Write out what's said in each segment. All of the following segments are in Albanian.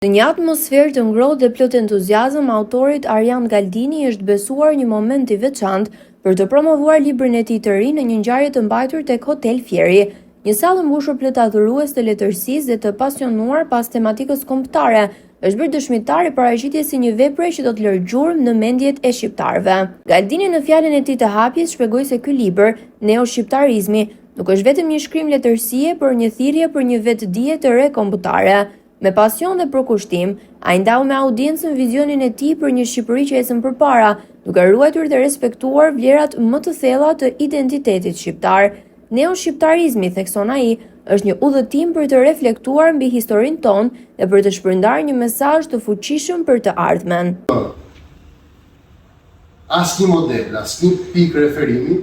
Në një atmosferë të ngrohtë dhe plot entuziazëm, autorit Arjan Galdini është besuar një moment i veçantë për të promovuar librin e tij të ri në një ngjarje të mbajtur tek Hotel Fieri, një sallë mbushur plot adhurues të letërsisë dhe të pasionuar pas tematikës kombëtare, është bërë dëshmitar i paraqitjes së një vepre që do të lërë gjurmë në mendjet e shqiptarëve. Galdini në fjalën e tij të hapjes shpjegoi se ky libër, Neoshqiptarizmi, nuk është vetëm një shkrim letërsie, por një thirrje për një vetëdije të re kombëtare. Me pasion dhe përkushtim, ai ndau me audiencën vizionin e tij për një Shqipëri që ecën përpara, duke ruajtur dhe respektuar vlerat më të thella të identitetit shqiptar. Neoshqiptarizmi, thekson ai, është një udhëtim për të reflektuar mbi historinë tonë dhe për të shpërndarë një mesazh të fuqishëm për të ardhmen. Asnjë model, asnjë pikë referimi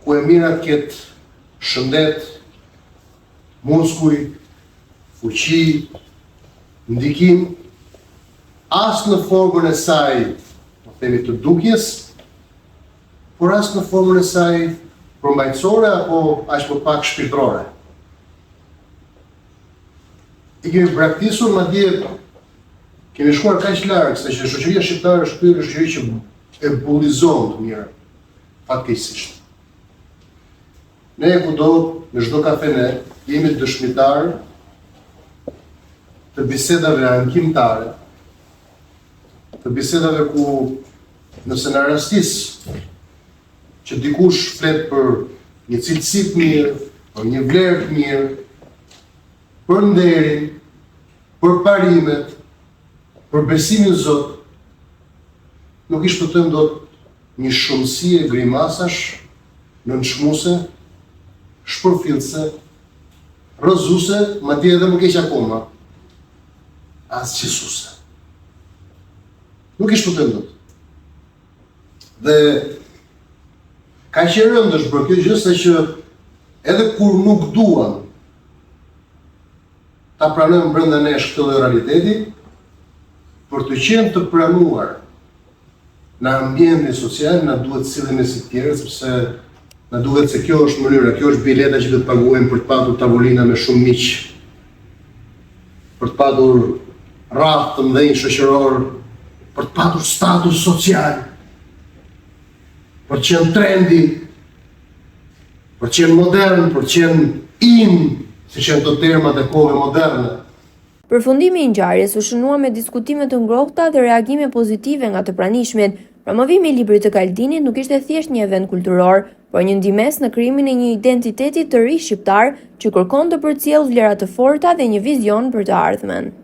ku e mira të ketë shëndet, muskuj, fuqi, ndikim, as në formën e saj, po themi të dukjes, por as në formën e saj përmbajtësore apo aq më pak shpirtërore. I kemi braktisur, madje kemi shkuar kaq larg se që shoqëria shqiptare është një shoqëri që e bullizon të mirë, fatkeqësisht. Ne kudo, në çdo kafene, jemi dëshmitar të bisedave ankimtare, të bisedave ku nëse në rastis që dikush flet për një cilësi të mirë, për një vlerë të mirë, për nderin, për parimet, për besimin në Zot, nuk i shpëtojmë dot një shumësi e grimasash, nënçmuese, shpërfillëse, rrëzuese, madje edhe më keq akoma, asgjësuese. Nuk i shpëtojmë dot. Dhe ka që rëndë është për kjo gjë se që edhe kur nuk duam ta pranojmë brenda nesh këtë lloj realiteti, për të qenë të pranuar në ambientin social, na duhet të sillemi si të tjerë, sepse na duhet se kjo është mënyra, kjo është bileta që do të paguajmë për të patur tavolina me shumë miq, për të patur rrafë të mëdhenj shoqëror, për të patur status social, për të qenë trendi, për të qenë modern, për të qenë in, si që të termat e kohëve moderne. Përfundimi i ngjarjes u shënua me diskutime të ngrohta dhe reagime pozitive nga të pranishmit. Promovimi i librit të Galdinit nuk ishte thjesht një event kulturor, por një ndihmës në krijimin e një identiteti të ri shqiptar që kërkon të përcjellë vlera të forta dhe një vizion për të ardhmen.